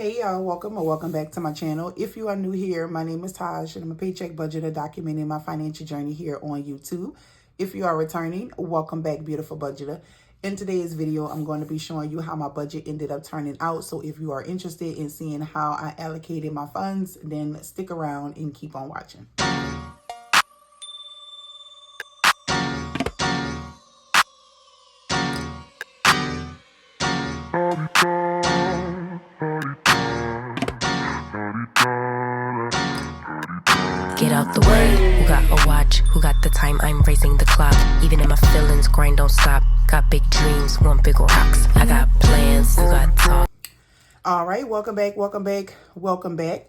Hey y'all, welcome or welcome back to my channel. If you are new here, my name is Taj and I'm a paycheck budgeter documenting my financial journey here on YouTube. If you are returning, welcome back, beautiful budgeter. In today's video, I'm going to be showing you how my budget ended up turning out. So if you are interested in seeing how I allocated my funds, then stick around and keep on watching. Get out the way, who got a watch, who got the time, I'm raising the clock. Even in my feelings, grind don't stop. Got big dreams, want big rocks. I got plans, you got talk. All right, welcome back.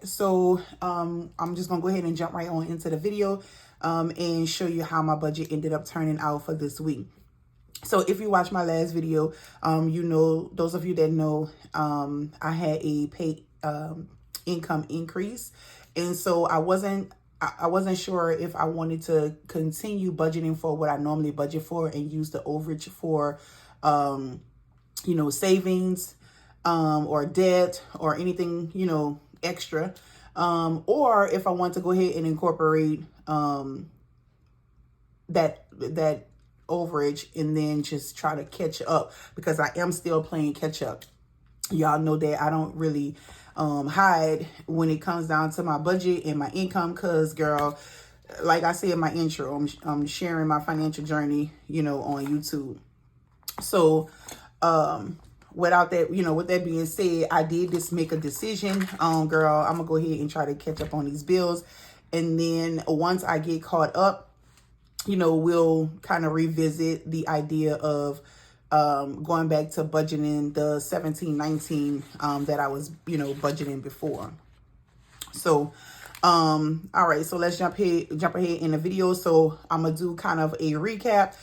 So I'm just gonna go ahead and jump right on into the video and show you how my budget ended up turning out for this week. So if you watch my last video, you know, those of you that know, I had a pay income increase. And so I wasn't sure if I wanted to continue budgeting for what I normally budget for and use the overage for, you know, savings, or debt or anything, you know, extra. Or if I want to go ahead and incorporate, that overage and then just try to catch up, because I am still playing catch up. Y'all know that I don't really hide when it comes down to my budget and my income, because girl, like I said in my intro, I'm sharing my financial journey, you know, on YouTube. So without that, you know, with that being said, I did just make a decision. Girl, I'm gonna go ahead and try to catch up on these bills, and then once I get caught up, you know, we'll kind of revisit the idea of going back to budgeting the 17-19 that I was, you know, budgeting before. So all right, so let's jump ahead in the video. So I'm gonna do kind of a recap.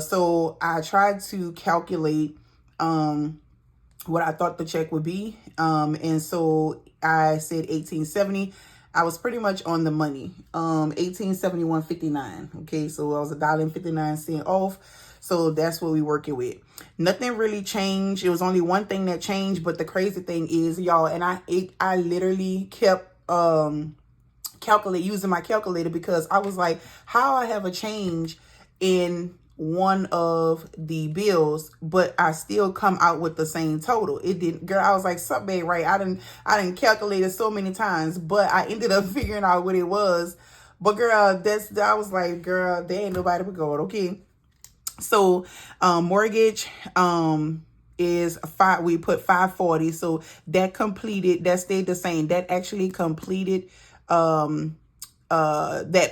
So I tried to calculate what I thought the check would be, and so I said 1870. I was pretty much on the money. 1871.59. Okay, so I was $1.59 off. So that's what we working with. Nothing really changed. It was only one thing that changed, but the crazy thing is, y'all, and I literally kept using my calculator, because I was like, how I have a change in one of the bills, but I still come out with the same total. It didn't, girl, I was like, something ain't right. I didn't calculate it so many times, but I ended up figuring out what it was. But girl, I was like, girl, there ain't nobody but God. Okay. So mortgage is we put 540. So that stayed the same. That actually completed that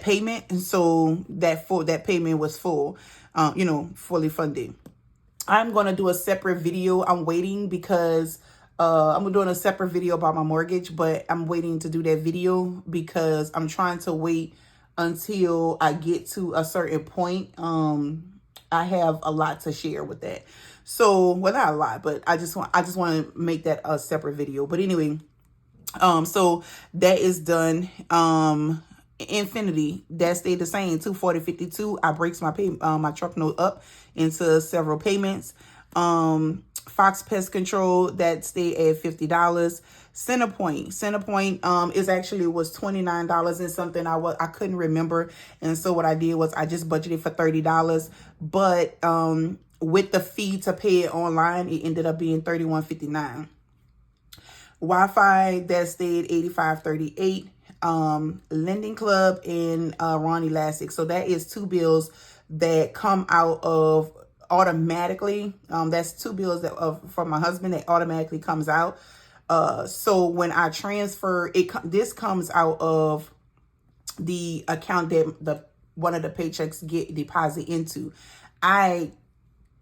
payment. And so that payment was full, you know, fully funded. I'm going to do a separate video. I'm waiting because I'm doing a separate video about my mortgage, but I'm waiting to do that video because I'm trying to wait until I get to a certain point. I have a lot to share with that. So, well, not a lot, but I just want to make that a separate video. But anyway, so that is done. Infinity, that stayed the same, $240.52. I breaks my truck note up into several payments. Fox Pest Control, that stayed at $50. Centerpoint is actually was $29 and something. I couldn't remember, and so what I did was I just budgeted for $30, but with the fee to pay it online, it ended up being $31.59. Wi-Fi, that stayed $85.38. Lending Club and Ron Elastic. So that is two bills that come out of automatically. That's two bills that from my husband that automatically comes out. So when I transfer it, this comes out of the account that one of the paychecks get deposited into. I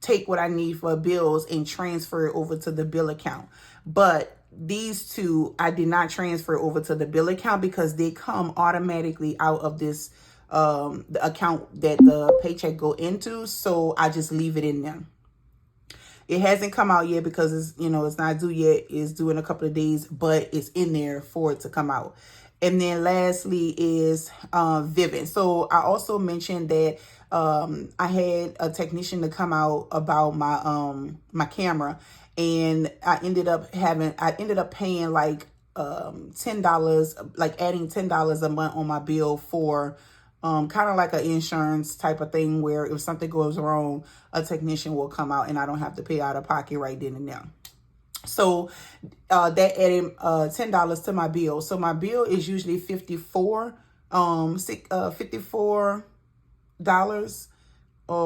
take what I need for bills and transfer it over to the bill account. But these two, I did not transfer over to the bill account because they come automatically out of this the account that the paycheck go into. So I just leave it in there. It hasn't come out yet because it's, you know, it's not due yet. It's due in a couple of days, but it's in there for it to come out. And then lastly is Vivint. So I also mentioned that I had a technician to come out about my my camera, and I ended up paying like $10, like adding $10 a month on my bill for kind of like an insurance type of thing, where if something goes wrong, a technician will come out and I don't have to pay out of pocket right then and there. So that added $10 to my bill. So my bill is usually $54 or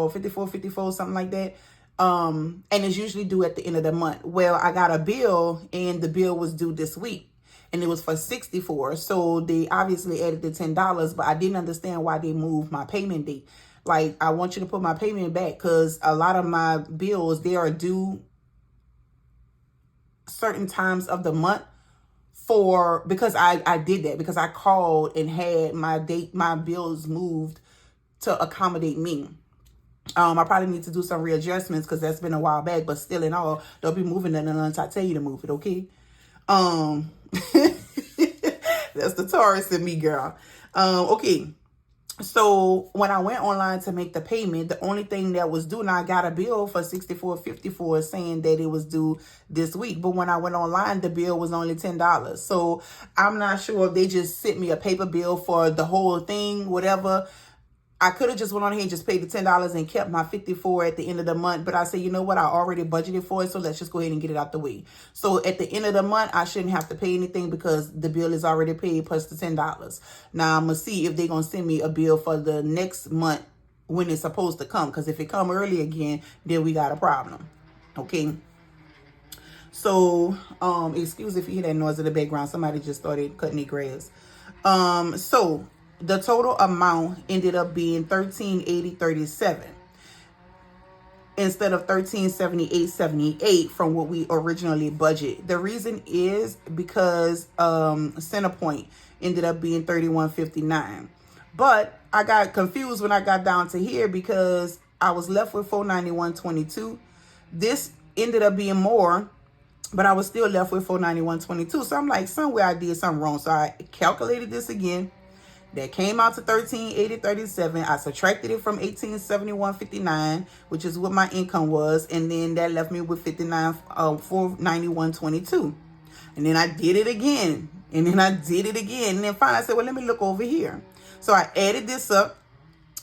54, something like that. And it's usually due at the end of the month. Well, I got a bill and the bill was due this week and it was for $64. So they obviously added the $10, but I didn't understand why they moved my payment date. Like, I want you to put my payment back, because a lot of my bills, they are due certain times of the month because I did that, because I called and had my bills moved to accommodate me. I probably need to do some readjustments because that's been a while back, but still in all, don't be moving nothing unless I tell you to move it, okay? That's the Taurus in me, girl. Okay. So when I went online to make the payment, the only thing that was due, now I got a bill for $64.54 saying that it was due this week. But when I went online, the bill was only $10. So I'm not sure if they just sent me a paper bill for the whole thing, whatever. I could have just went on here and just paid the $10 and kept my $54 at the end of the month. But I said, you know what? I already budgeted for it, so let's just go ahead and get it out the way. So at the end of the month, I shouldn't have to pay anything because the bill is already paid plus the $10. Now, I'm going to see if they're going to send me a bill for the next month when it's supposed to come. Because if it come early again, then we got a problem. Okay? So, excuse if you hear that noise in the background. Somebody just started cutting their grass. So the total amount ended up being $1380.37 instead of $1378.78 from what we originally budgeted. The reason is because Centerpoint ended up being $31.59. But I got confused when I got down to here because I was left with $491.22. This ended up being more, but I was still left with $491.22. So I'm like, somewhere I did something wrong. So I calculated this again. That came out to $1380.37. I subtracted it from $1871.59, which is what my income was, and then that left me with $491.22. And then I did it again, and then I did it again, and then finally I said, well, let me look over here. So I added this up.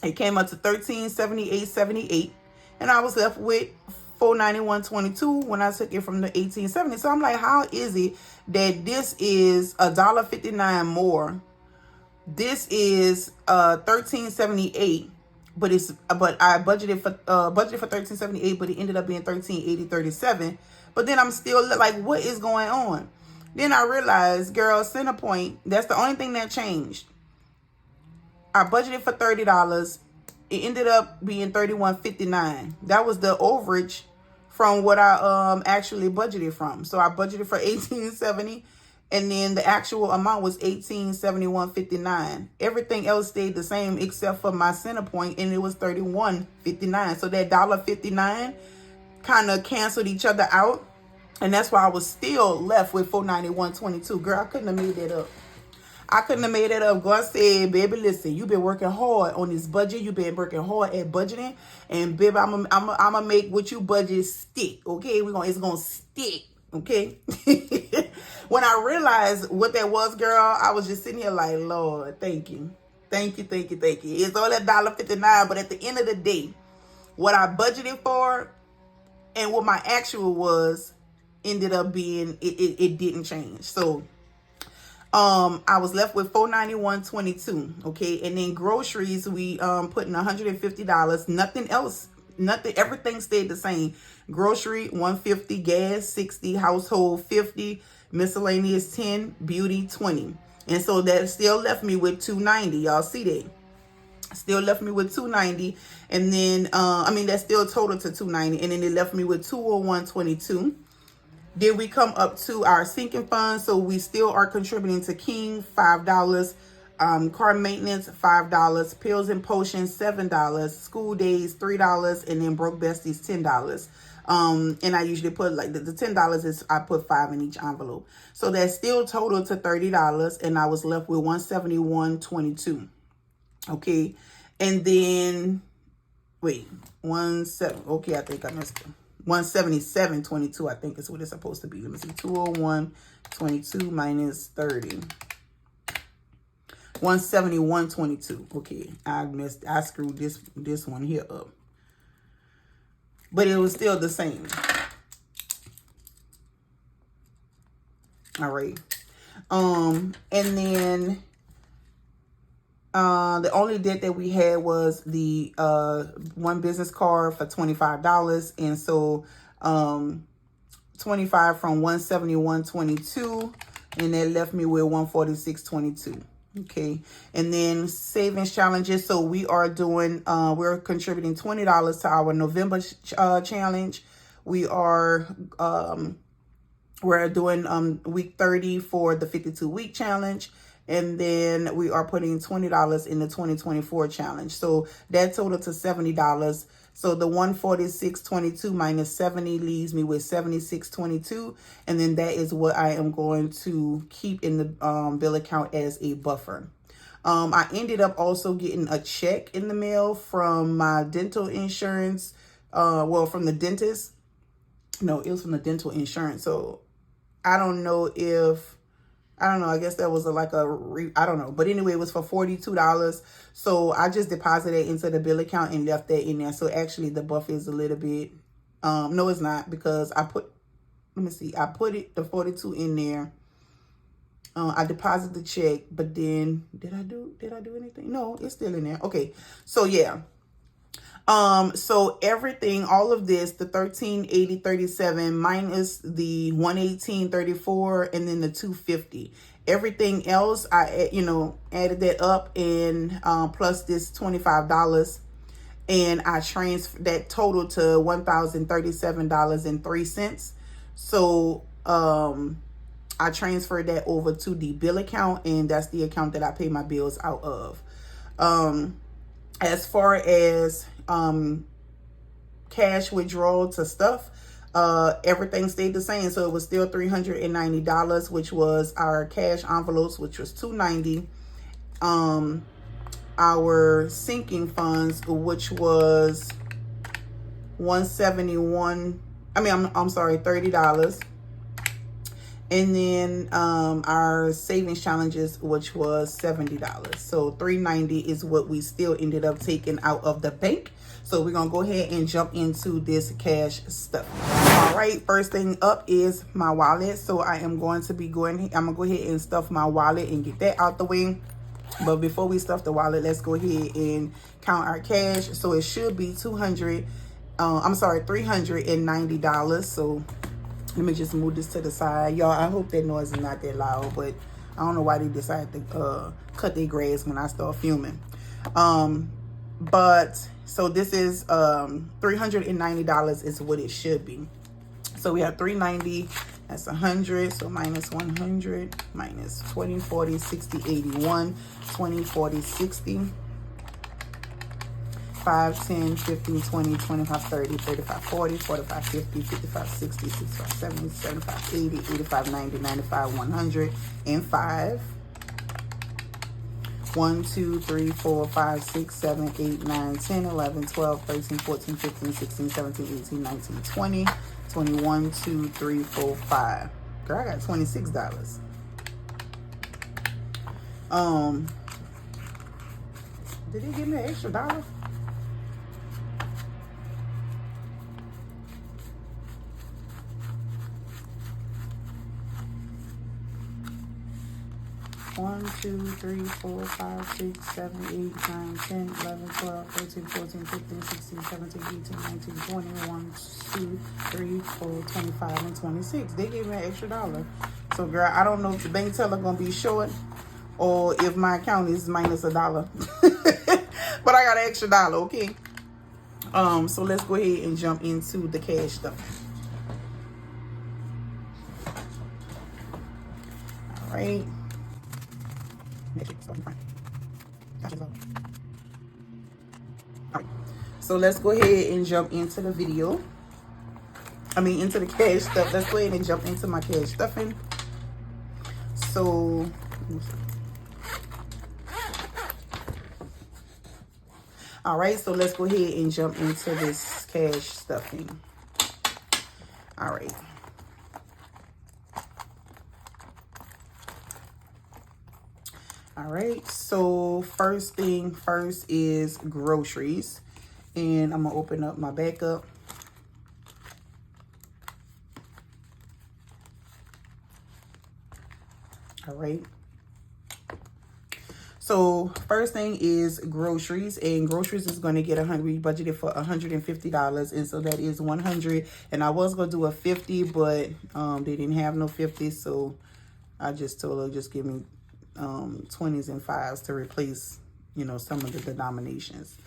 It came up to $1378.78, and I was left with $491.22 when I took it from the $1870. So I'm like, how is it that this is $1.59 more? This is $1378, but I budgeted for $1378, but it ended up being $1380.37. But then I'm still like, what is going on? Then I realized, girl, Centerpoint, that's the only thing that changed. I budgeted for $30. It ended up being $31.59. That was the overage from what I actually budgeted from. So I budgeted for $1870. And then the actual amount was $1871.59. Everything else stayed the same except for my Centerpoint, and it was $31.59. So that $1.59 kind of canceled each other out. And that's why I was still left with $491.22. Girl, I couldn't have made that up. God said, baby, listen, you've been working hard on this budget. You've been working hard at budgeting. And baby, I'm gonna make what you budget stick. Okay? It's gonna stick. Okay? When I realized what that was, girl, I was just sitting here like, Lord, thank you. Thank you. It's only $1.59, but at the end of the day, what I budgeted for and what my actual was ended up being, it didn't change. So I was left with $491.22. Okay, and then groceries, we put in $150. Nothing else. Everything stayed the same. Grocery $150, gas $60, household $50, miscellaneous $10, beauty $20. And so that still left me with $290. Y'all see that? Still left me with $290. And then that still totaled to $290. And then it left me with $201.22. Then we come up to our sinking fund. So we still are contributing to King $5. Car maintenance $5, pills and potions $7, school days $3, and then broke besties $10. And I usually put like the $10 is I put $5 in each envelope, so that still total to $30, and I was left with $171.22. Okay, and then wait, 17. Okay, I think I missed it. 177.22, I think is what it's supposed to be. Let me see. 201.22 minus 30. 171.22. Okay, I screwed this one here up. But it was still the same. All right. And then the only debt that we had was the one business card for $25. And so 25 from 171.22, and that left me with 146.22. Okay, and then savings challenges. So we are doing, we're contributing $20 to our November challenge. We are, we're doing week 30 for the 52-week challenge. And then we are putting $20 in the 2024 challenge. So that total to $70. So the 146.22 minus 70 leaves me with 76.22. And then that is what I am going to keep in the bill account as a buffer. I ended up also getting a check in the mail from my dental insurance. Well, from the dentist. No, it was from the dental insurance. So I don't know if... I don't know. I guess that was I don't know. But anyway, it was for $42. So I just deposited into the bill account and left that in there. So actually the buffer is a little bit, no, it's not, because let me see. I put the 42 in there. I deposited the check, but then did I do anything? No, it's still in there. Okay. So yeah. So everything, all of this, the 1380.37 minus the 118.34 and then the 250. Everything else, I, added that up and plus this $25, and I transferred that total to $1,037.03. So I transferred that over to the bill account, and that's the account that I pay my bills out of. As far as cash withdrawal to stuff, everything stayed the same. So it was still $390, which was our cash envelopes, which was $290. Our sinking funds, which was $30. And then our savings challenges, which was $70. So $390 is what we still ended up taking out of the bank. So we're going to go ahead and jump into this cash stuff. All right, first thing up is my wallet. So I'm going to go ahead and stuff my wallet and get that out the way. But before we stuff the wallet, let's go ahead and count our cash. So it should be $390. So let me just move this to the side. Y'all, I hope that noise is not that loud, but I don't know why they decided to cut their grass when I start filming. So this is $390 is what it should be. So we have $390, that's 100. So minus 100, minus 20, 40, 60, 81, 20, 40, 60. 5, 10, 15, 20, 25, 30, 35, 40, 45, 50, 55, 60, 65, 70, 75, 80, 85, 90, 95, 100, and 5. 1, 2, 3, 4, 5, 6, 7, 8, 9, 10, 11, 12, 13, 14, 15, 16, 17, 18, 19, 20, 21, 2, 3, 4, 5. Girl, I got $26. Did they give me an extra dollar? One, 2, 3, 4, 5, 6, 7, 8, 9, 10, 11, 12, 13, 14, 15, 16, 17, 18, 19, 20, 1, 2, 3, 4, 25, and 26. They gave me an extra dollar. So, girl, I don't know if the bank teller gonna be short or if my account is minus $1. But I got an extra dollar, okay? So let's go ahead and jump into the cash stuff. All right. Alright, so let's go ahead and jump into the video. Into the cash stuff. Let's go ahead and jump into my cash stuffing. So, all right, so let's go ahead and jump into this cash stuffing. All right. All right, so first thing first is groceries. And I'm gonna open up my backup. All right. So first thing is groceries, and groceries is going to get we budgeted for $150, and so that is 100. And I was going to do a 50, but they didn't have no 50, so I just told her just give me 20s and 5s to replace, you know, some of the denominations.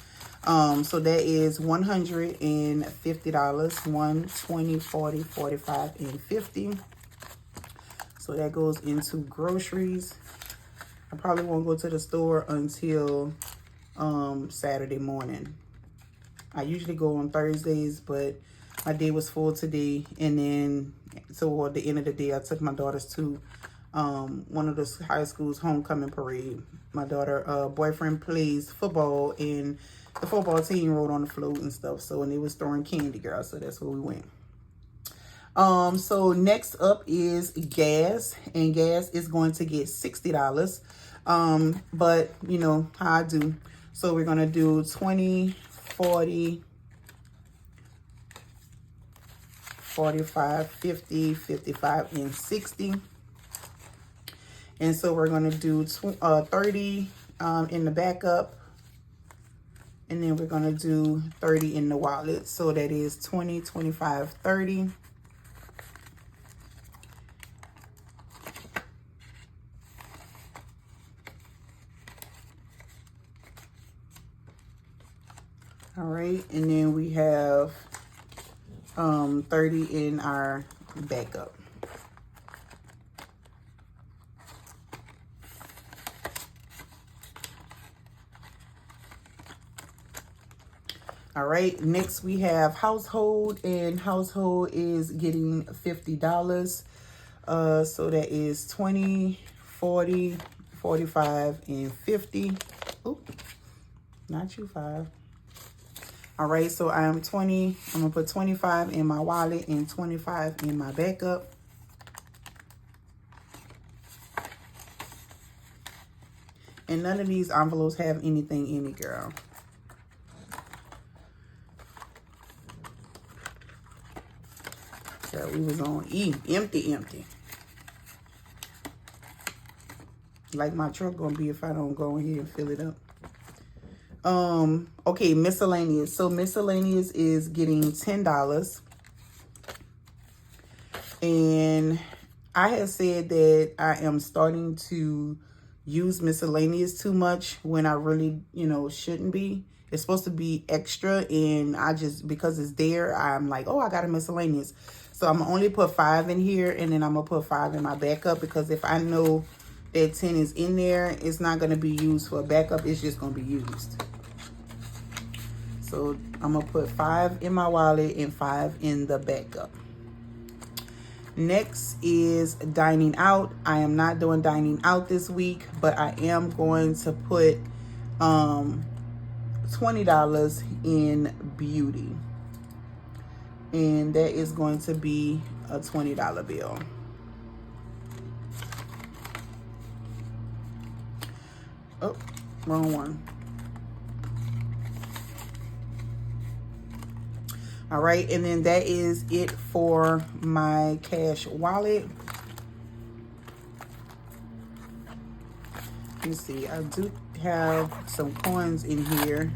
So that is $150, 1, 20, 40, 45, and 50. So that goes into groceries. I probably won't go to the store until Saturday morning. I usually go on Thursdays, but my day was full today. And then toward the end of the day, I took my daughters to one of the high school's homecoming parade. My daughter boyfriend plays football, and the football team rode on the float and stuff. So, and they was throwing candy, girl. So that's where we went. So next up is gas, and gas is going to get $60. But you know how I do. So we're going to do 20, 40, 45, 50, 55, and 60. And so we're going to do 30 in the backup. And then we're going to do 30 in the wallet. So that is 20, 25, 30. All right, and then we have 30 in our backup. All right, next we have household, and household is getting $50. So that is 20, 40, 45, and 50. Oop, not you, 5. All right, so I'm 20. I'm gonna put 25 in my wallet and 25 in my backup. And none of these envelopes have anything in it, girl. So we was on E, empty. Like my truck gonna be if I don't go in here and fill it up. Okay, miscellaneous. So miscellaneous is getting $10. And I had said that I am starting to use miscellaneous too much when I really, you know, shouldn't be. It's supposed to be extra, and I just, because it's there, I'm like, oh, I got a miscellaneous. So I'm only put 5 in here, and then I'm gonna put 5 in my backup, because if I know that 10 is in there, it's not gonna be used for a backup, it's just gonna be used. So I'm gonna put 5 in my wallet and 5 in the backup. Next is dining out. I am not doing dining out this week, but I am going to put $20 in beauty. And that is going to be a $20 bill. Oh, wrong one. All right, and then that is it for my cash wallet. Let me see, I do have some coins in here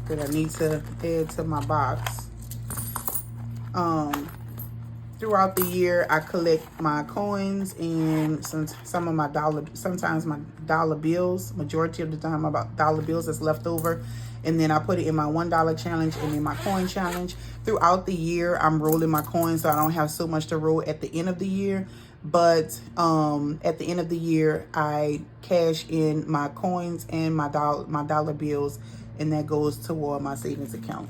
that I need to add to my box. Throughout the year, I collect my coins and some of my sometimes my dollar bills. Majority of the time, about dollar bills that's left over. And then I put it in my $1 challenge and in my coin challenge. Throughout the year, I'm rolling my coins, so I don't have so much to roll at the end of the year. But at the end of the year, I cash in my coins and my dollar bills, and that goes toward my savings account.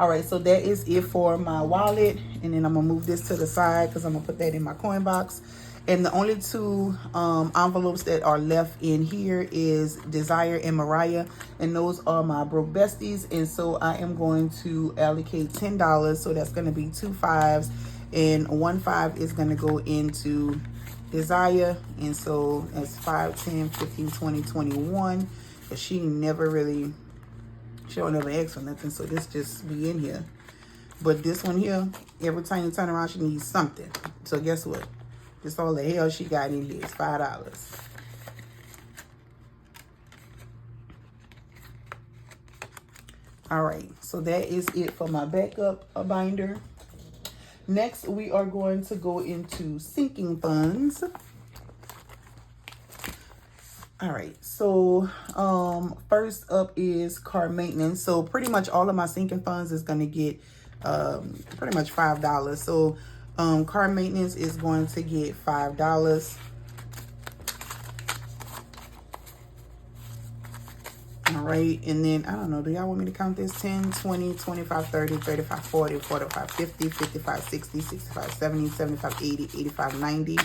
All right, so that is it for my wallet. And then I'm gonna move this to the side because I'm gonna put that in my coin box. And the only two envelopes that are left in here is Desire and Mariah. And those are my broke besties. And so I am going to allocate $10. So that's gonna be 2 5s. And 1 5 is gonna go into Desire. And so that's 5, 10, 15, 20, 21. But she never really... She don't ever ask for nothing, so this just be in here. But this one here, every time you turn around, she needs something. So guess what? This all the hell she got in here is $5. All right, so that is it for my backup binder. Next, we are going to go into sinking funds. All right, so first up is car maintenance. So pretty much all of my sinking funds is going to get pretty much $5. So car maintenance is going to get $5. All right, and then I don't know, do y'all want me to count this? 10, 20, 25, 30, 35, 40, 45, 50, 55, 60, 65, 70, 75, 80, 85, 90.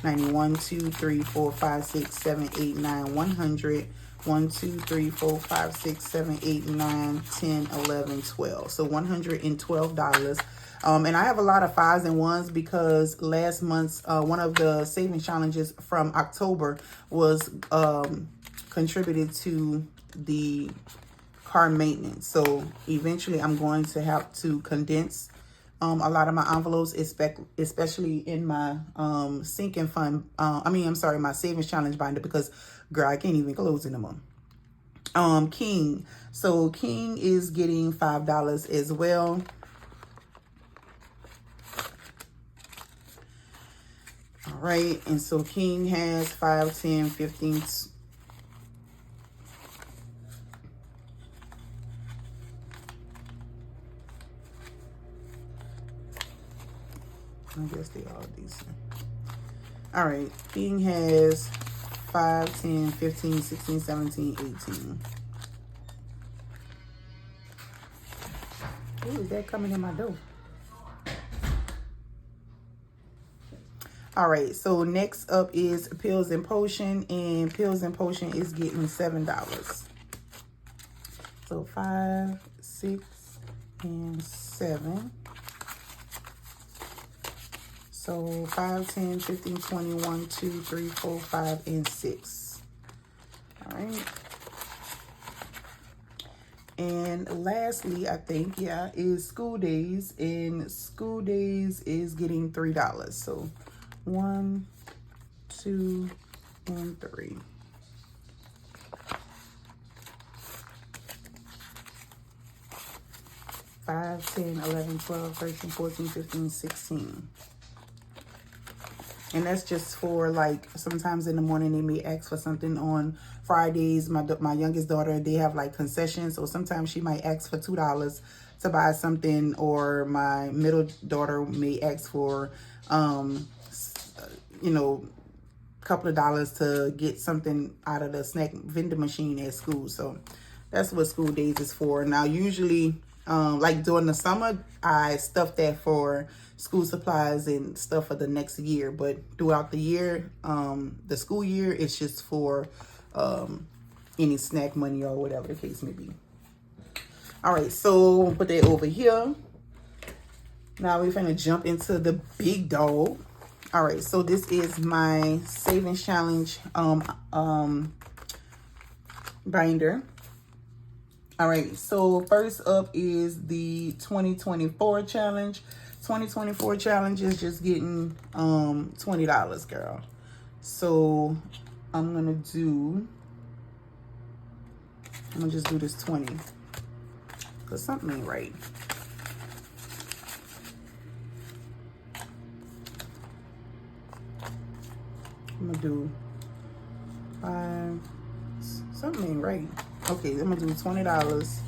91, 2, 3, 4, 5, 6, 7, 8, 9, 100. 1, 2, 3, 4, 5, 6, 7, 8, 9, 10, 11, 12. So $112. And I have a lot of 5s and 1s because last month's one of the savings challenges from October was contributed to the car maintenance. So eventually I'm going to have to condense a lot of my envelopes, especially in my sinking fund. My savings challenge binder, because girl, I can't even close anymore. King. So King is getting $5 as well. All right, and so King has 5, 10, 15. I guess they all decent. All right, King has 5, 10, 15, 16, 17, 18. Who is that coming in my door? All right, so next up is Pills and Potion, and Pills and Potion is getting $7. So 5, 6, and 7. So 5, 10, 15, 20, 1, 2, 3, 4, 5, and 6. All right. And lastly, I think, is School Days. And School Days is getting $3. So 1, 2, and 3. Five, 10, 11, 12, 13, 14, 15, 16. And that's just for, like, sometimes in the morning they may ask for something on Fridays. My youngest daughter, they have like concessions. So sometimes she might ask for $2 to buy something. Or my middle daughter may ask for, you know, a couple of dollars to get something out of the snack vending machine at school. So that's what School Days is for. Now, usually, like during the summer, I stuff that for school supplies and stuff for the next year. But throughout the year, the school year, it's just for any snack money or whatever the case may be. All right, so put that over here. Now we're gonna jump into the big dog. All right, so this is my savings challenge binder. All right, so first up is the 2024 challenge. 2024 challenge is just getting $20, girl. So I'm gonna just do this 20, because something ain't right. I'm gonna do 5, something ain't right. Okay, I'm gonna do $20.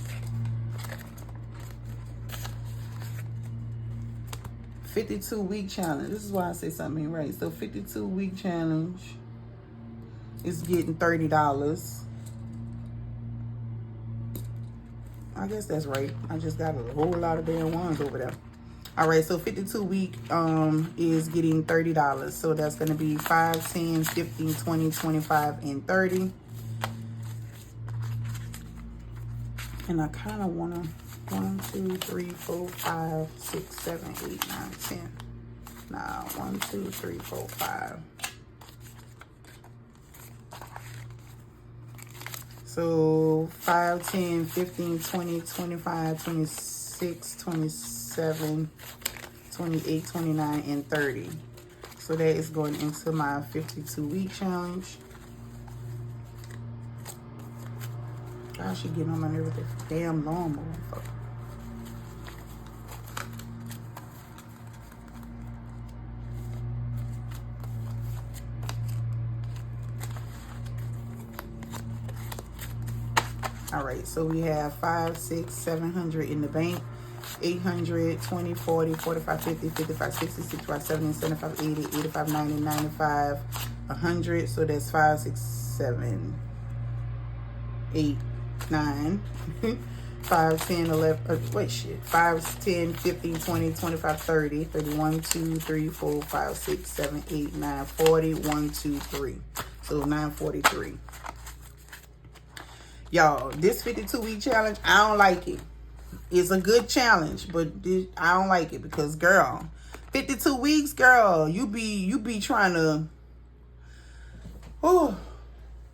52-week challenge. This is why I say something ain't right. So 52-week challenge is getting $30. I guess that's right. I just got a whole lot of damn ones over there. All right, so 52 week is getting $30. So that's going to be 5, 10, 15, 20, 25, and 30. And I kind of want to 1, 2, 3, 4, 5, 6, 7, 8, 9, 10. Nah, 1, 2, 3, 4, 5. So 5, 10, 15, 20, 25, 26, 27, 28, 29, and 30. So that is going into my 52-week challenge. Gosh, she getting on my nerves with that damn lawnmower. All right, so we have 5, 6, 700 in the bank. 800, 20, 40, 45, 50, 55, 60, 65, 70, 75, 80, 85, 90, 95, 100. So that's 5, 6, 7, 8, 9, 5, 10, 11, wait, shit. 5, 10, 15, 20, 25, 30, 31, 2, 3, 4, 5, 6, 7, 8, 9, 40, 1, 2, 3. So 943. Y'all, this 52-week challenge, I don't like it. It's a good challenge, but I don't like it because, girl, 52 weeks, girl, you be trying to, oh,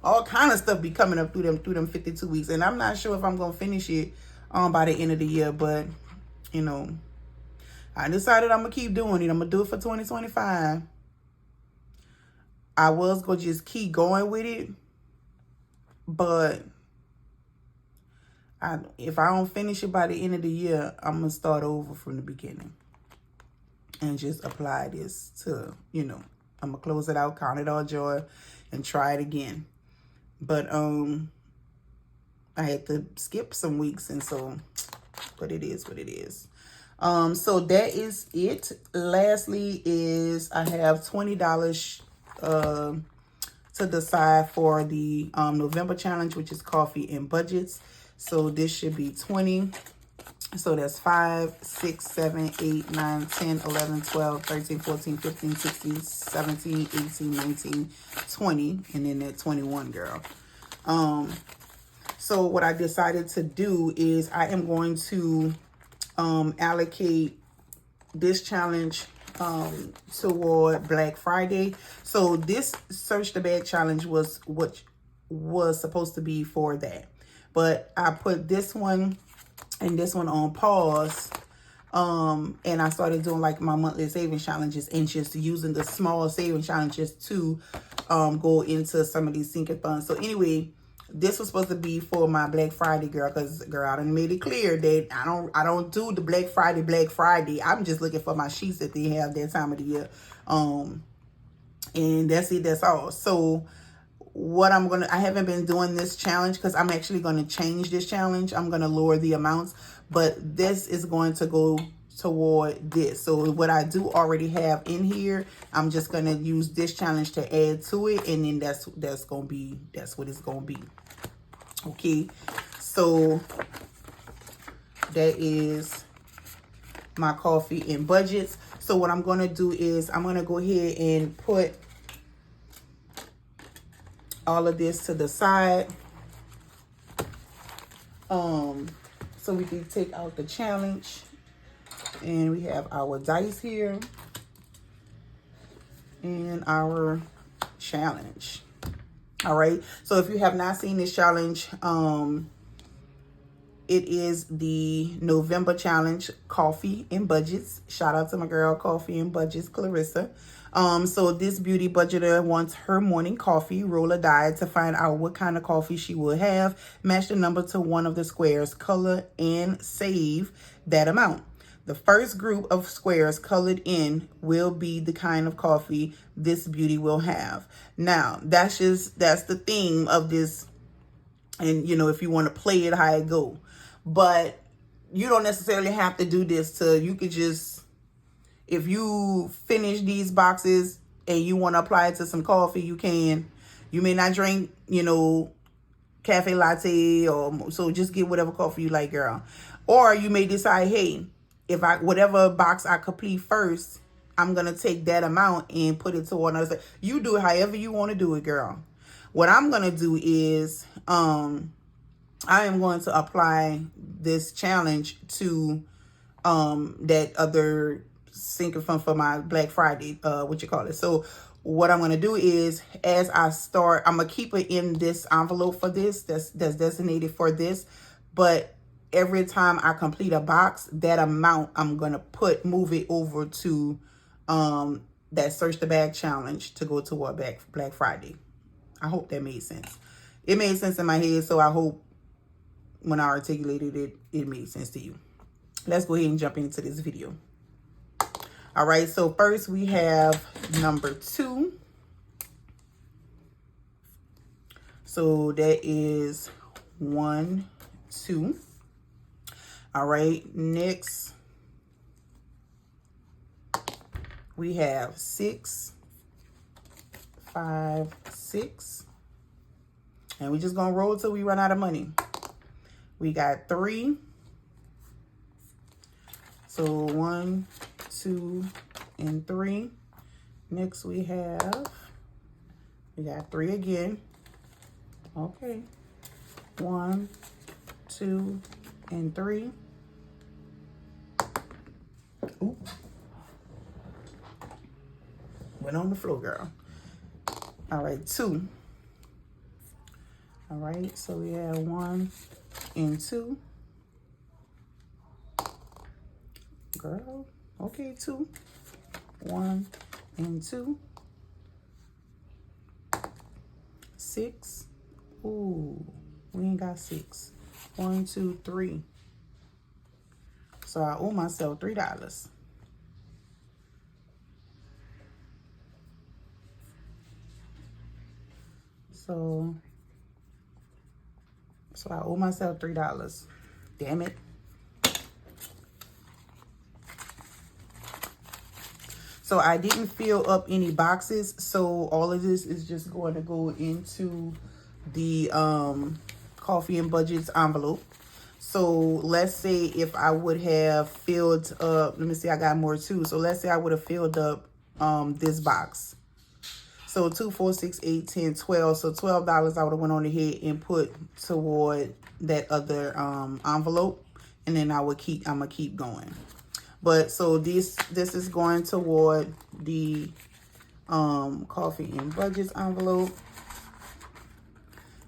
all kind of stuff be coming up through them 52 weeks, and I'm not sure if I'm gonna finish it by the end of the year, but you know, I decided I'm gonna keep doing it. I'm gonna do it for 2025. I was gonna just keep going with it, but if I don't finish it by the end of the year, I'm going to start over from the beginning and just apply this to, you know, I'm going to close it out, count it all joy, and try it again. But I had to skip some weeks, and so, but it is what it is. So that is it. Lastly is I have $20 to decide for the November challenge, which is coffee and budgets. So this should be 20. So that's 5, 6, 7, 8, 9, 10, 11, 12, 13, 14, 15, 16, 17, 18, 19, 20. And then that 21, girl. So what I decided to do is I am going to allocate this challenge toward Black Friday. So this Search the Bag challenge was what was supposed to be for that. But I put this one and this one on pause. And I started doing like my monthly savings challenges and just using the small savings challenges to go into some of these sinking funds. So anyway, this was supposed to be for my Black Friday, girl, because girl, I done made it clear that I don't do the Black Friday. I'm just looking for my sheets that they have that time of the year. And that's it, that's all. So what I haven't been doing this challenge because I'm actually going to change this challenge. I'm going to lower the amounts, but this is going to go toward this. So what I do already have in here, I'm just going to use this challenge to add to it. And then that's what it's going to be. Okay. So that is my coffee and budgets. So what I'm going to do is I'm going to go ahead and put all of this to the side. So we can take out the challenge. And we have our dice here. And our challenge. All right. So if you have not seen this challenge, it is the November challenge, Coffee and Budgets. Shout out to my girl, Coffee and Budgets, Clarissa. So this beauty budgeter wants her morning coffee. Roll a die to find out what kind of coffee she will have. Match the number to one of the squares, color, and save that amount. The first group of squares colored in will be the kind of coffee this beauty will have. Now, that's the theme of this. And, you know, if you want to play it, how it go. But you don't necessarily have to do this you could just, if you finish these boxes and you want to apply it to some coffee, you can. You may not drink, you know, cafe latte, or so just get whatever coffee you like, girl. Or you may decide, hey, if I whatever box I complete first, I'm gonna take that amount and put it toward another. You do it however you want to do it, girl. What I'm gonna do is I am going to apply this challenge to that other sinking fund for my Black Friday, So what I'm going to do is, as I start, I'm going to keep it in this envelope for this, that's designated for this. But every time I complete a box, that amount I'm going to move it over to that Search the Bag challenge to go toward Black Friday. I hope that made sense. It made sense in my head, so I hope when I articulated it, it made sense to you. Let's go ahead and jump into this video. All right, so first we have number 2. So that is 1, 2. All right, next we have 6, 5, 6. And we're just gonna roll till we run out of money. We got 3. So 1, 2, and 3. Next we got 3 again. Okay. 1, 2, and 3. Ooh. Went on the floor, girl. All right, 2. All right, so we have 1 and 2. Girl, okay, 2. 1 and 2. 6. Ooh, we ain't got 6. 1, 2, 3. So I owe myself $3. So I owe myself $3. Damn it. So I didn't fill up any boxes. So all of this is just going to go into the coffee and budgets envelope. So let's say if I would have filled up, let me see, I got more too. So let's say I would have filled up this box. So 2, 4, 6, 8, 10, 12. So $12 I would have went on ahead and put toward that other envelope. And then I'm gonna keep going. But so this is going toward the coffee and budgets envelope.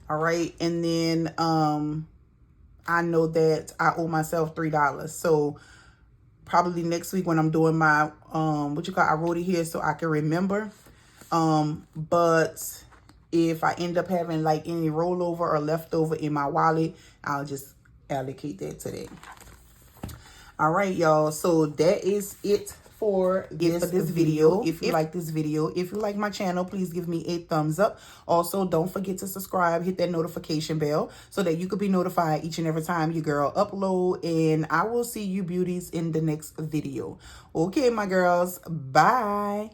All right, and then I know that I owe myself $3. So probably next week when I'm doing my I wrote it here so I can remember. But if I end up having like any rollover or leftover in my wallet, I'll just allocate that today. All right, y'all. So that is it for this video. If you like this video, if you like my channel, please give me a thumbs up. Also, don't forget to subscribe, hit that notification bell so that you could be notified each and every time your girl upload. And I will see you beauties in the next video. Okay, my girls. Bye.